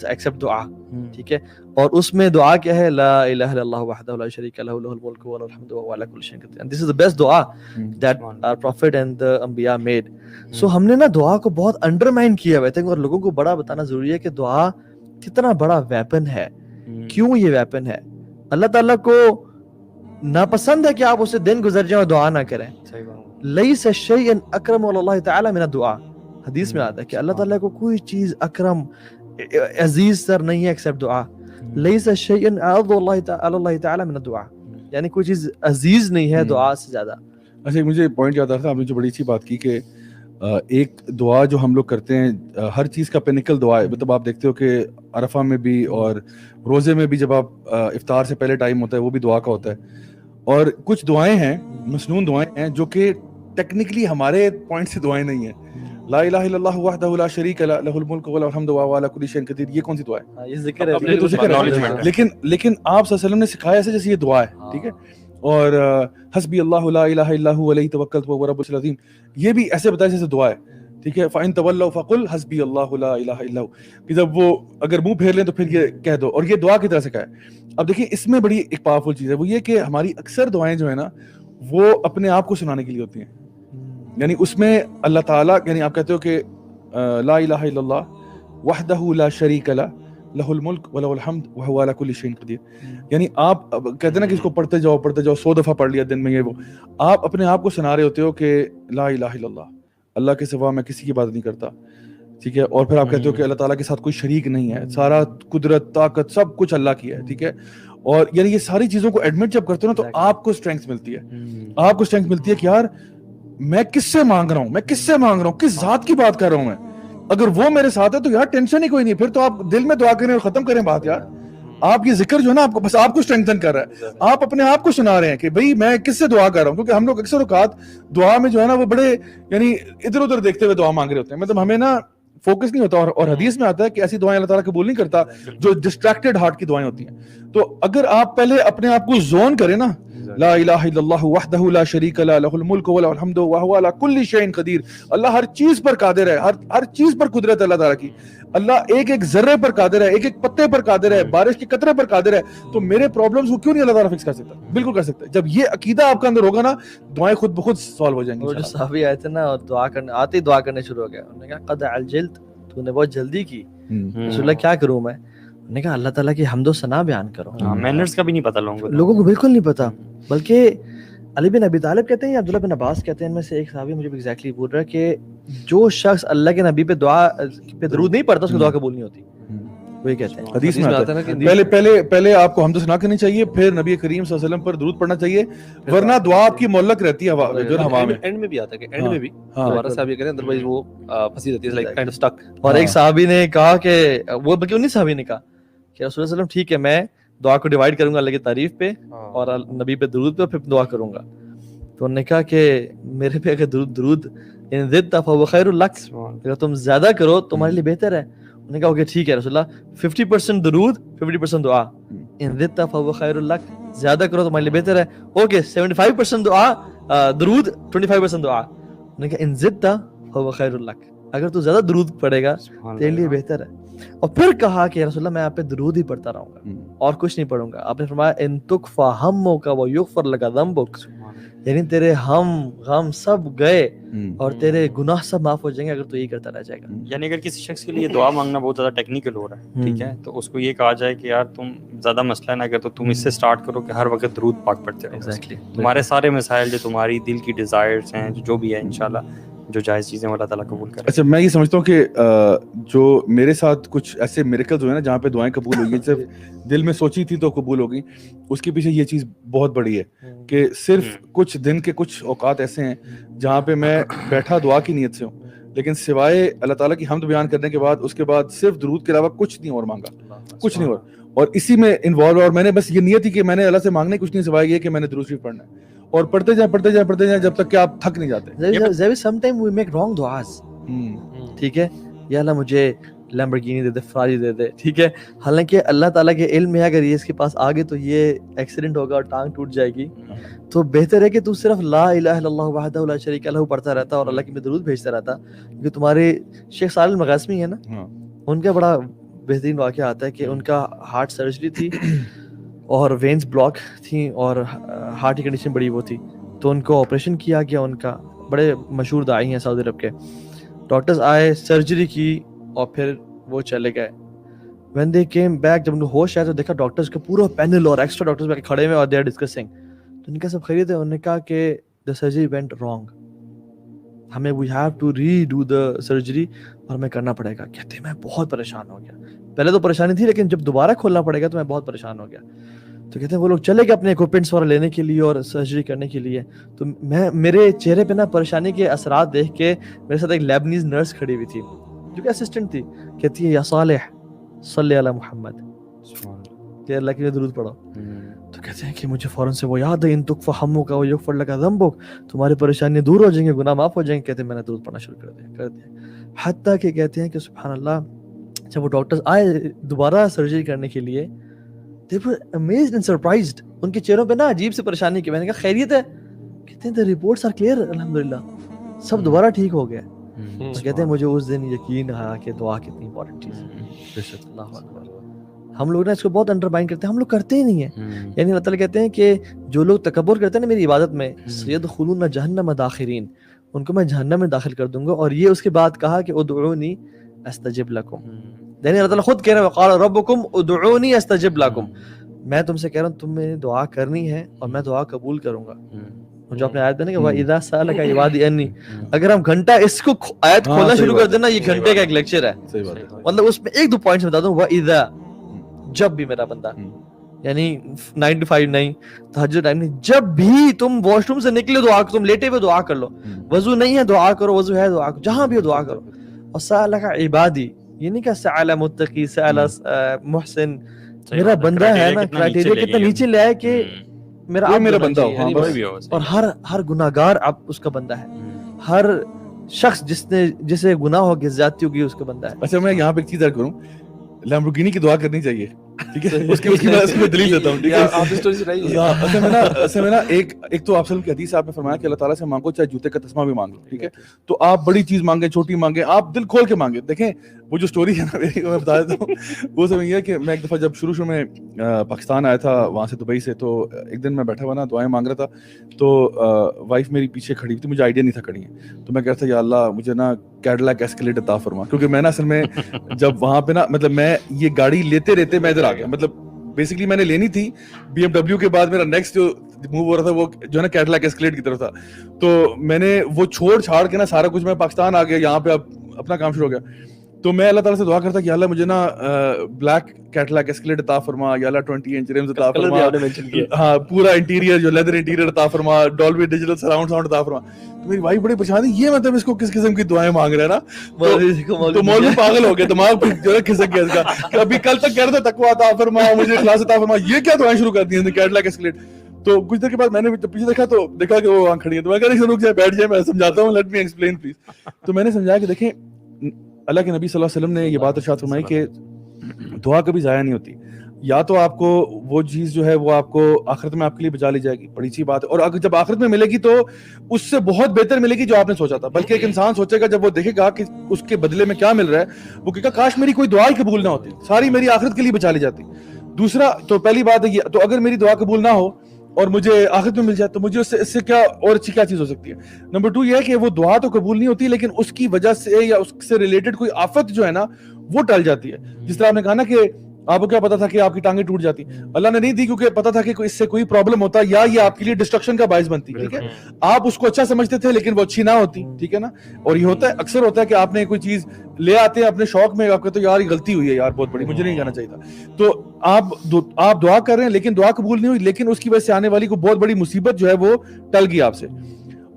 Accept دعا, ٹھیک ہے, اور اس میں دعا کیا ہے, لا الہ الا اللہ وحدہ لا شریک لہ لہ الملک و لہ الحمد وهو علی کل شیء قدیر. And this is the best dua that our prophet and the انبیاء made. So ہم نے نا دعا کو بہت انڈرمائن کیا ہوا ہے, اور لوگوں کو بڑا بتانا ضروری ہے کہ دعا کتنا بڑا ویپن ہے. کیوں یہ ویپن ہے؟ اللہ تعالیٰ کو ناپسند ہے کہ آپ اسے دن گزر جائیں اور دعا نہ کریں. لیس شیء اکرم علی اللہ تعالی من الدعاء. حدیث میں آتا ہے کہ اللہ تعالیٰ کو کوئی چیز اکرم عزیز تر نہیں ہے ایکسپٹ دعا. لیس شیء اعظم اللہ تعالی من الدعاء, یعنی کوئی چیز عزیز نہیں ہے دعا سے زیادہ. اچھا, مجھے پوائنٹ یاد آ رہا تھا, آپ نے جو بڑی اچھی بات کی کہ ایک دعا جو ہم لوگ کرتے ہیں, ہر چیز کا پینیکل دعا ہے. مطلب آپ دیکھتے ہو کہ عرفہ میں بھی اور روزے میں بھی جب آپ افطار سے پہلے ٹائم ہوتا ہے وہ بھی دعا کا ہوتا ہے. اور کچھ دعائیں ہیں, مسنون دعائیں ہیں, جو کہ ٹیکنیکلی ہمارے پوائنٹ سے دعائیں نہیں ہیں. لا الہ الا اللہ وحدہ لا شریک لہ لہ الملک و لہ الحمد وهو علی کل شیء قدیر, یہ کون سی دعا ہے؟ یہ ذکر ہے, یہ تو ذکر ہے, لیکن آپ صلی اللہ علیہ وسلم نے سکھایا ایسے جیسے یہ دعا ہے, ٹھیک ہے. اور حسبی اللہ لا الہ الا هو علیہ توکلت وهو رب العرش العظیم, یہ بھی ایسے بتایا جیسے دعا ہے, ٹھیک ہے. فَإِن تَوَلَّوْا فَقُلْ حَسْبِيَ اللَّهُ لَا إِلَٰهَ إِلَّا هُوَ, کہ جب وہ اگر منہ پھیر لیں تو پھر یہ کہہ دو, اور یہ دعا کی طرح سے کہا ہے. اب دیکھیں اس میں بڑی ایک پاورفل چیز ہے, وہ یہ کہ ہماری اکثر دعائیں جو ہیں نا وہ اپنے آپ کو سنانے کے لیے ہوتی ہیں. یعنی اس میں اللہ تعالیٰ, یعنی آپ کہتے ہو کہ لا الہ الا اللہ وحدہ لا شریک لہ لہ الملک و لہ الحمد وہو علی کل شیء قدیر. یعنی آپ کہتے ہیں نا کہ اس کو پڑھتے جاؤ 100 دفعہ پڑھ لیا دن میں, یہ وہ آپ اپنے آپ کو سنا رہے ہوتے ہو کہ لا الہ الا اللہ, اللہ کے سوا میں کسی کی بات نہیں کرتا, ٹھیک ہے. اور پھر آپ کہتے ہو کہ اللہ تعالیٰ کے ساتھ کوئی شریک نہیں ہے, سارا قدرت طاقت سب کچھ اللہ کی ہے, ٹھیک ہے. اور یعنی یہ ساری چیزوں کو ایڈمٹ جب کرتے ہو نا تو آپ کو اسٹرینتھ ملتی ہے, آپ کو اسٹرینتھ ملتی ہے کہ یار میں کس سے مانگ رہا ہوں, میں کس سے مانگ رہا ہوں, کس ذات کی بات کر رہا ہوں میں. اگر وہ میرے ساتھ ہے تو یار ٹینشن ہی کوئی نہیں, پھر تو آپ دل میں دعا کریں اور ختم کریں بات. یار آپ یہ ذکر جو ہے نا آپ کو بس آپ کو اسٹرینتھن کر رہا ہے, آپ اپنے آپ کو سنا رہے ہیں کہ بھائی میں کس سے دعا کر رہا ہوں. کیونکہ ہم لوگ اکثر اوقات دعا میں جو ہے نا وہ بڑے یعنی ادھر ادھر دیکھتے ہوئے دعا مانگ رہے ہوتے ہیں, مطلب ہمیں نا فوکس نہیں ہوتا. اور حدیث میں آتا ہے کہ ایسی دعائیں اللہ تعالیٰ قبول نہیں کرتا جو ڈسٹریکٹڈ ہارٹ کی دعائیں ہوتی ہیں. تو اگر آپ پہلے اپنے آپ کو زون کریں نا, لا الہ الا اللہ وحدہ لا شریک لہ لہ الملک و لہ الحمد وہو علی کل شیء قدیر, اللہ ہر چیز پر قادر ہے, ہر چیز پر قدرت اللہ تعالیٰ کی, اللہ ایک ایک ذرے پر قادر ہے, ایک ایک پتے پر قادر ہے, بارش کے قطرے پر قادر ہے, تو میرے پرابلمز کو کیوں نہیں اللہ تعالیٰ فکس کر سکتا؟ بالکل کر سکتا ہے. جب یہ عقیدہ آپ کے اندر ہوگا نا دعائیں خود بخود سالو ہو جائیں گی. وہ جو صحابی آئے تھے نا اور دعا کرنے آتے ہی دعا کرنے شروع ہو گیا, انہوں نے کہا قد عجلت, تو نے بہت جلدی کی, رسول اللہ کیا کروں میں؟ انہوں نے کہا اللہ تعالیٰ کی حمد و ثنا بیان کرو. مینرز کا بھی نہیں پتہ لوگوں کو, بالکل نہیں پتا. بلکہ علی بن ابی طالب کہتے ہیں یا عبداللہ بن عباس کہتے ہیں, ان میں سے ایک صحابی مجھے ایگزیکٹلی بول رہا ہے کہ جو شخص اللہ کے نبی پہ دعا پہ درود نہیں پڑھتا اس کو دعا قبول نہیں ہوتی. وہ یہ کہتے ہیں, حدیث میں آتا ہے نا پہلے آپ کو حمد و ثنا کرنی چاہیے, پھر نبی کریم صلی اللہ علیہ وسلم پر درود پڑھنا چاہیے, ورنہ دعا آپ کی معلق رہتی ہے ہوا میں. اینڈ میں بھی آتا ہے کہ اینڈ میں بھی دوبارہ سے آپ یہ کریں, ادروائز وہ پھنسی رہتی ہے, لائک کائنڈ آف سٹک. اور ایک صحابی نے کہا کہ وہ بلکہ انہیں صحابی نے کہا کہ رسول اللہ علیہ وسلم ٹھیک ہے میں دعا کو ڈیوائڈ کروں گا اللہ کی تعریف پہ اور نبی پہ درود پہ, پھر دعا کروں گا. تو انہوں نے کہا کہ میرے پہ اگر درود ان زدت فهو خیر لک, اگر تم زیادہ کرو تمہارے لیے بہتر ہے. انہوں نے کہا اوکے ٹھیک ہے رسول اللہ 50% درود 50% دعا, ان زدت فهو خیر لک, زیادہ کرو تمہارے لیے بہتر ہے. اوکے 75% دعا درود 25% دعا. انہوں نے کہا ان زدت فهو خیر لک, اگر تو زیادہ درود پڑھے گا تیرے لیے بہتر ہے. اور پھر کہا کہ رسول اللہ میں آپ پہ درود ہی پڑھتا رہوں گا اور کچھ نہیں پڑھوں گا. آپ نے فرمایا ان تکفى همك ويغفر لك ذنبك, یعنی تیرے غم سب گئے اور تیرے گناہ سب معاف ہو جائیں گے اگر تو یہ کرتا رہ جائے گا. یعنی اگر کسی شخص کے لیے دعا مانگنا بہت زیادہ ٹیکنیکل ہو رہا ہے, ٹھیک ہے, تو اس کو یہ کہا جائے کہ یار تم زیادہ مسئلہ نہ کر, تو تم اس سے سٹارٹ کرو کہ ہر وقت درود پاک پڑھتے رہو. ایگزیکٹلی تمہارے سارے مسائل جو تمہاری دل کی ڈیزائرز ہیں جو بھی ہے انشاءاللہ جو جائز چیزیں اللہ تعالیٰ قبول کرے. اچھا میں یہ سمجھتا ہوں کہ جو میرے ساتھ کچھ ایسے میریکلز ہوئے نا جہاں پہ دعائیں قبول ہوئی ہیں, صرف دل میں سوچی تھی تو قبول ہو گئی, اس کے پیچھے یہ چیز بہت بڑی ہے کہ صرف کچھ دن کے کچھ اوقات ایسے ہیں جہاں پہ میں بیٹھا دعا کی نیت سے ہوں, لیکن سوائے اللہ تعالیٰ کی حمد بیان کرنے کے بعد اس کے بعد صرف درود کے علاوہ کچھ نہیں اور مانگا, کچھ نہیں اور اسی میں انوالو. اور میں نے بس یہ نیت تھی کہ میں نے اللہ سے مانگنے کچھ نہیں سوائے یہ کہ میں نے درود شریف پڑھنا ہے, اور پڑھتے جائیں جب تک کہ آپ تھک نہیں جاتے. sometimes we make wrong duas, ٹھیک ہے, یا اللہ مجھے لیمبرگینی دے دے, فراری دے دے, ٹھیک ہے, حالانکہ اللہ تعالیٰ کے علم میں اگر یہ اس کے پاس آگے تو یہ ایکسیڈنٹ ہوگا اور ٹانگ ٹوٹ جائے گی, تو بہتر ہے کہ تو صرف لا الہ الا اللہ وحدہ لا شریک لہ پڑھتا رہتا اور اللہ کی میں درود بھیجتا رہتا. کیونکہ تمہارے شیخ صالح المغاسمی ہے نا, ان کا بڑا بہترین واقعہ آتا ہے کہ ان کا ہارٹ سرجری تھی اور وینز بلاک تھیں اور ہارٹ کی کنڈیشن بڑی وہ تھی, تو ان کو آپریشن کیا گیا. ان کا بڑے مشہور داعی ہیں سعودی عرب کے. ڈاکٹرز آئے, سرجری کی اور پھر وہ چلے گئے. when they came back, جب ان کو ہوش آیا تو دیکھا ڈاکٹرز کا پورا پینل اور ایکسٹرا ڈاکٹرز کھڑے ہوئے اور they are discussing. تو ان کا سب خیریت ہے. انہوں نے کہا کہ the surgery went wrong, ہمیں we have to redo the surgery اور ہمیں کرنا پڑے گا. کہتے ہیں میں بہت پریشان ہو گیا. پہلے تو پریشانی تھی لیکن جب دوبارہ کھولنا پڑے گا تو میں بہت پریشان ہو گیا. تو کہتے ہیں وہ لوگ چلے گئے اپنے اکوپمنٹس وغیرہ لینے کے لیے اور سرجری کرنے کے لیے. تو میرے چہرے پہ نا پریشانی کے اثرات دیکھ کے میرے ساتھ ایک لیبنیز نرس کھڑی ہوئی تھی جو کہ اسسٹنٹ تھی. کہتی ہے یا صالح صلی علی محمد, کہ اللہ کے لیے درود پڑھو. تو کہتے ہیں کہ مجھے فوراً سے وہ یاد ہے ان تکفى ہمک ویغفر لک ذنبک, تمہاری پریشانی دور ہو جائیں گے, گناہ معاف ہو جائیں گے. کہتے ہیں میں نے درود پڑھنا شروع کر دیا حتیٰ کہ کہتے ہیں کہ سبحان اللہ جب وہ ڈاکٹرز آئے دوبارہ سرجری کرنے کے لیے, they were amazed and surprised. ان کے چہروں پہ نا عجیب سی پریشانی کی. میں نے کہا خیریت ہے؟ کہتے ہیں the reports are clear الحمدللہ, سب دوبارہ ٹھیک ہو گیا. تو کہتے ہیں مجھے اس دن یقین آیا کہ دعا کتنی امپورٹنٹ چیز ہے. اللہ اکبر. ہم لوگ نا اس کو بہت انڈرمائن کرتے ہیں, ہم لوگ کرتے ہی نہیں ہیں. یعنی اللہ تعالیٰ کہتے ہیں کہ جو لوگ تکبر کرتے ہیں نا میری عبادت میں, سیدخلون جہنم داخرین, ان کو میں جہنم میں داخل کر دوں گا. اور یہ اس کے بعد کہا کہ ادعونی استجب لکم. یعنی اللہ تعالیٰ خود کہہ رہا ہے وقال ربکم ادعونی استجب لکم, میں تم سے کہہ رہا ہوں تم نے دعا کرنی ہے اور میں دعا قبول کروں گا. جو آپ نے آیت ہے نا کہ وَإِذَا سَأَلَكَ عِبَادِي أَنِّي, اگر ہم گھنٹہ اس کو آیت کھولنا شروع کر دینا, یہ گھنٹے کا ایک لیکچر ہے. مطلب اس میں ایک دو پوائنٹس بتا دوں. وَإِذَا, جب بھی میرا بندہ, یعنی 9 to 5 نہیں, تہجد ٹائم نہیں, جب بھی تم واش روم سے نکلے دعا, تم لیٹے ہوئے دعا کر لو. وضو نہیں ہے دعا کرو, وضو ہے دعا کرو, جہاں بھی ہو دعا کرو. اور سَأَلَكَ عِبَادِي, یہ نہیں کہ سَأَلَ متقی سَأَلَ محسن, میرا بندہ ہے نا, کرائٹیریا کتنا نیچے لے آئے کہ میرا بندہ ہو. اور ہر گناہگار اب اس کا بندہ ہے. ہر شخص جسے گناہ ہو گیا, زیادتی ہوگی, اس کا بندہ ہے. اچھا میں یہاں پہ ایک چیز ایڈ کروں, لیمبورگینی کی دعا کرنی چاہیے, ٹھیک ہے, اس کی میں دلیل دیتا ہوں, ٹھیک ہے. آپ اسٹوری سنائیے. اصل میں نا ایک تو آپ صلی کی حدیث آپ نے فرمایا کہ اللہ تعالیٰ سے مانگو چاہے جوتے کا تسمہ بھی مانگو, ٹھیک ہے. تو آپ بڑی چیز مانگے, چھوٹی مانگے, آپ دل کھول کے مانگے. دیکھیں وہ جو اسٹوری ہے نا میری, میں بتا دیتا ہوں. وہ سب یہ ہے کہ میں ایک دفعہ جب شروع میں پاکستان آیا تھا وہاں سے دبئی سے, تو ایک دن میں بیٹھا ہوا نا دعائیں مانگ رہا تھا, تو وائف میری پیچھے کھڑی ہوئی تھی, مجھے آئیڈیا نہیں تھا کھڑی ہے. تو میں کہتا یا اللہ مجھے نا کیڈلاک ایسکیلیٹ عطا فرما, کیونکہ میں نا اصل میں جب وہاں پہ نا مطلب میں یہ گاڑی لیتے رہتے میں ادھر آ گیا. مطلب بیسکلی میں نے لینی تھی بی ایم ڈبلیو کے بعد میرا نیکسٹ جو موو ہو رہا تھا وہ جو ہے نا کیڈلاک ایسکیلیٹ کی طرف تھا. تو میں نے وہ چھوڑ چھاڑ کے نا سارا کچھ, میں پاکستان آ گیا, یہاں پہ اب اپنا کام شروع ہو گیا. تو میں اللہ تعالیٰ سے دعا کرتا کہ اللہ مجھے نا بلیک کیڈلاک ایسکیلیٹ عطا فرما, یا اللہ 20 انچ rims عطا فرما, ہاں پورا انٹیریئر جو لیدر انٹیریئر عطا فرما, ڈولبی ڈیجیٹل سراؤنڈ ساؤنڈ عطا فرما. تو میری بھائی بڑی پریشان تھی, یہ مطلب اس کو کس قسم کی دعائیں مانگ رہے ہیں نا. تو مولوی پاگل ہو گیا, دماغ جو ہے کھسک گیا اس کا, کہ ابھی کل تک کہہ رہا تھا تقویٰ عطا فرما, مجھے اخلاص عطا فرما, یہ کیا دعائیں شروع کر دی ہیں کیڈلاک ایسکیلیٹ. تو کچھ دیر کے بعد میں نے پیچھے دیکھا تو دیکھا کہ وہ وہاں کھڑی ہے. تو میں کہا رک جائے, بیٹھ جائے, میں سمجھاتا ہوں, لیٹ می ایکسپلین پلیز. تو میں نے سمجھایا کہ دیکھیں اللہ کے نبی صلی اللہ علیہ وسلم نے یہ بات ارشاد فرمائی کہ دعا کبھی ضائع نہیں ہوتی. یا تو آپ کو وہ چیز جو ہے وہ آپ کو آخرت میں آپ کے لیے بچا لی جائے گی, بڑی سی بات ہے, اور اگر جب آخرت میں ملے گی تو اس سے بہت بہتر ملے گی جو آپ نے سوچا تھا. بلکہ ایک انسان سوچے گا جب وہ دیکھے گا کہ اس کے بدلے میں کیا مل رہا ہے, وہ کہے گا کاش میری کوئی دعا ہی قبول نہ ہوتی, ساری میری آخرت کے لیے بچا لی جاتی. دوسرا تو پہلی بات ہے یہ, تو اگر میری دعا قبول نہ ہو اور مجھے آخرت میں مل جائے تو مجھے اس سے کیا اور اچھی کیا چیز ہو سکتی ہے. نمبر 2 یہ ہے کہ وہ دعا تو قبول نہیں ہوتی, لیکن اس کی وجہ سے یا اس سے ریلیٹڈ کوئی آفت جو ہے نا وہ ٹل جاتی ہے. جس طرح آپ نے کہا نا کہ آپ کو کیا پتا تھا کہ آپ کی ٹانگیں ٹوٹ جاتی, اللہ نے نہیں دی کیونکہ پتا تھا کہ اس سے کوئی پرابلم ہوتا یا یہ آپ کے لیے ڈسٹرکشن کا باعث بنتی, ٹھیک ہے. آپ اس کو اچھا سمجھتے تھے لیکن وہ اچھی نہ ہوتی, ٹھیک ہے نا. اور یہ ہوتا ہے, اکثر ہوتا ہے کہ آپ نے کوئی چیز لے آتے ہیں اپنے شوق میں, آپ کہتے ہیں یار یہ غلطی ہوئی ہے یار بہت بڑی, مجھے نہیں کہنا چاہیے تھا. تو آپ دعا کر رہے ہیں لیکن دعا قبول نہیں ہوئی, لیکن اس کی وجہ سے آنے والی کو بہت بڑی مصیبت جو ہے وہ ٹل گئی آپ سے.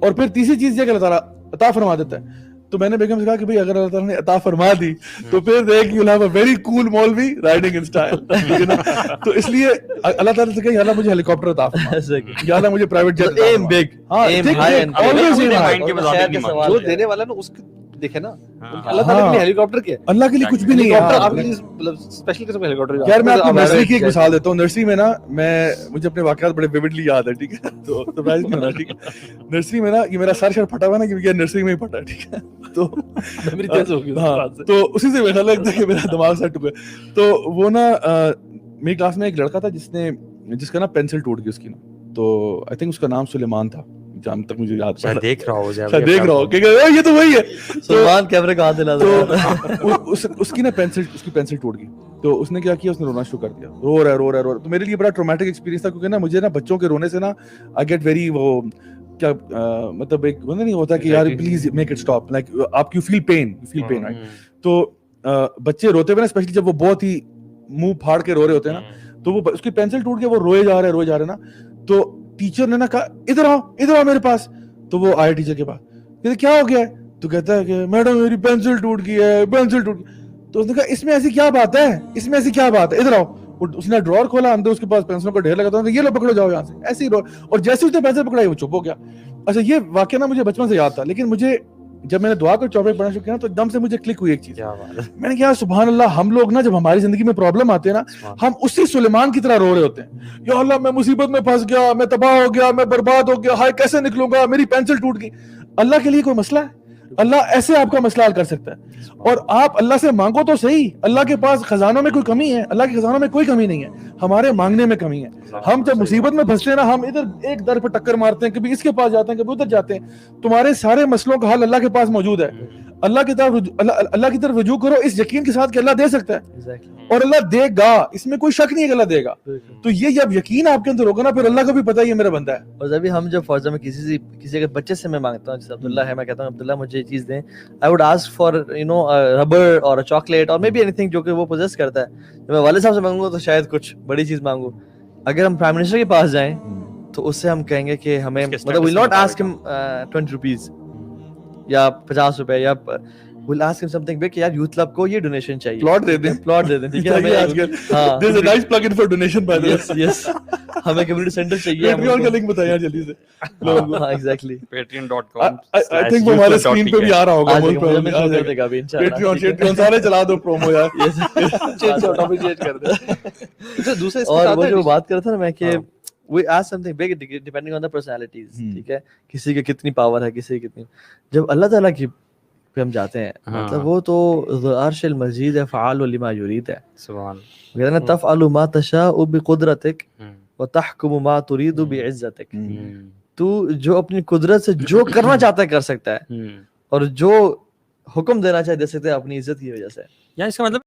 اور پھر تیسری چیز یہ کہ اللہ تعالیٰ عطا فرما دیتا ہے. تو میں نے بیگم سے کہا کہ بھائی اگر اللہ تعالیٰ نے عطا فرما دی تو پھر دیکھ you have a very cool maulvi riding in style. تو اس لیے اللہ تعالیٰ سے کہا یا اللہ مجھے ہیلی کاپٹر عطا فرما, یا اللہ مجھے پرائیویٹ جیٹ, ایم بگ, ہاں جو دینے والا نا اس دیکھے نا, ہاں. اللہ تعالیٰ کے لیے ہیلی کاپٹر کیا ہے, اللہ کے لیے کچھ بھی نہیں ہے ہیلی یار. آپ کے لیے مطلب اسپیشل قسم کا ہیلی کاپٹر. یار میں آپ کو نرسری کی ایک مثال دیتا ہوں. نرسری میں نا مجھے اپنے واقعات بڑے ویوڈلی یاد ہے, ٹھیک ہے, تو سرپرائز نہیں ہونا, ٹھیک ہے. نرسری میں نا یہ میرا سر پھٹا ہوا نا کیونکہ نرسری میں ہی پھٹا, ٹھیک ہے, تو میری تیز ہو گئی ہاں, تو اسی سے میرا لگتا ہے کہ میرا دماغ سیٹ ہو گیا. تو وہ نا میری کلاس میں ایک لڑکا تھا جس کا نا پینسل ٹوٹ گئی اس کی نا, تو آئی تھنک اس کا نام سلیمان تھا جہاں تک مجھے یاد ہے. دیکھ رہا ہو دیکھ رہا ہو کہ یہ تو وہی ہے. سلمان کیمرے کا ہاتھ دلا تو اس کی نا پینسل ٹوٹ گئی. تو اس نے کیا کیا, اس نے رونا شروع کر دیا, رو رہا ہے. تو میرے لیے بڑا ٹرومیٹک ایکسپیرینس تھا, کیونکہ نا مجھے نا بچوں کے رونے سے نا آئی گیٹ ویری وہ کیا مطلب ایک نہیں ہوتا کہ یار please make it stop, like آپ یو فیل پین رائٹ. تو بچے روتے ہوئے نا اسپیشلی جب وہ بہت ہی منہ پھاڑ کے رو رہے ہوتے ہیں نا, تو وہ اس کی پینسل ٹوٹ کے وہ روئے جا رہے نا, تو ٹیچر نے نا کہا ادھر آؤ میرے پاس. تو وہ آئے ٹیچر کے پاس, کہتے کیا ہو گیا ہے؟ تو کہتا ہے کہ میڈم میری پینسل ٹوٹ گئی ہے. تو اس نے کہا اس میں ایسی کیا بات ہے, ادھر آؤ. اس نے ڈراور کھولا, اندر اس کے پاس پینسلوں کا ڈھیر لگا تھا, یہ لو پکڑو جاؤ یہاں سے, ایسے ہی اور جیسے اس نے پینسل پکڑائی وہ چپ ہو گیا. اچھا یہ واقعہ نا مجھے بچپن سے یاد تھا, لیکن مجھے جب میں نے دعا کو ٹاپک پڑھنا شروع کیا تو ایک دم سے مجھے کلک ہوئی ایک چیز. میں نے کہا سبحان اللہ, ہم لوگ نا جب ہماری زندگی میں پرابلم آتے ہیں نا, ہم اسی سلیمان کی طرح رو رہے ہوتے ہیں, یا اللہ میں مصیبت میں پھنس گیا, میں تباہ ہو گیا, میں برباد ہو گیا, ہائے کیسے نکلوں گا, میری پینسل ٹوٹ گئی. اللہ کے لیے کوئی مسئلہ ہے؟ اللہ ایسے آپ کا مسئلہ حل کر سکتا ہے. اور آپ اللہ سے مانگو تو صحیح, اللہ کے پاس خزانوں میں کوئی کمی ہے؟ اللہ کے خزانوں میں کوئی کمی نہیں ہے, ہمارے مانگنے میں کمی ہے. ہم جب مصیبت میں پھنستے ہیں نا, ہم ادھر ایک در پہ ٹکر مارتے ہیں, کبھی اس کے پاس جاتے ہیں, کبھی ادھر جاتے ہیں. تمہارے سارے مسئلوں کا حل اللہ کے پاس موجود ہے. اللہ کی طرف رجوع کرو اس یقین کے ساتھ کہ اللہ دے سکتا ہے, اور اللہ دے گا, اس میں کوئی شک نہیں ہے کہ اللہ دے گا. تو یہ جب یقین آپ کے اندر ہوگا نا, پھر اللہ کو بھی پتا ہے یہ میرا بندہ ہے. اور جب ہم جب فوج میں کسی کے بچے سے میں مانگتا ہوں, جیسے عبداللہ ہے, میں کہتا ہوں عبداللہ مجھے یہ چیز دیں, I would ask for rubber اور چاکلیٹ اور مے بی اینی تھنگ جو کہ وہ پوزیس کرتا ہے. جب میں والد صاحب سے مانگوں گا تو شاید کچھ بڑی چیز مانگوں. اگر ہم پرائم منسٹر کے پاس جائیں تو اس سے ہم کہیں گے کہ ہمیں مطلب ول ناٹ آسک ہم 20 روپیز یا 50 روپے, یا we'll ask him something big کہ یار یوتھ کلب کو یہ ڈونیشن چاہیے, پلاٹ دے دیں, ٹھیک ہے, ہمیں there's a nice plug-in for donation by the way. yes ہمیں کمیونٹی سینٹر چاہیے. Patreon کا لنک بتائیں جلدی سے. ہاں ایگزیکٹلی, patreon.com. I think وہ ہمارے اسکرین پہ بھی آ رہا ہوگا. Patreon سارے چلا دو پرومو یار. اور وہ جو بات کر رہا تھا نا میں کہ we ask something big depending on the personalities, ٹھیک ہے, کسی کی کتنی پاور ہے, کسی کی کتنی. جب اللہ تعالیٰ کی پہ ہم جاتے ہیں, مطلب وہ تو ذو عرش المجید فعال لما یرید ہے. سبحان کہتے ہیں تفعل ما تشاء بقدرتک وتحکم ما ترید بعزتک. تو جو اپنی قدرت سے جو کرنا چاہتا ہے کر سکتا ہے, اور جو حکم دینا چاہے دے سکتا ہے اپنی عزت کی وجہ سے. یا اس کا مطلب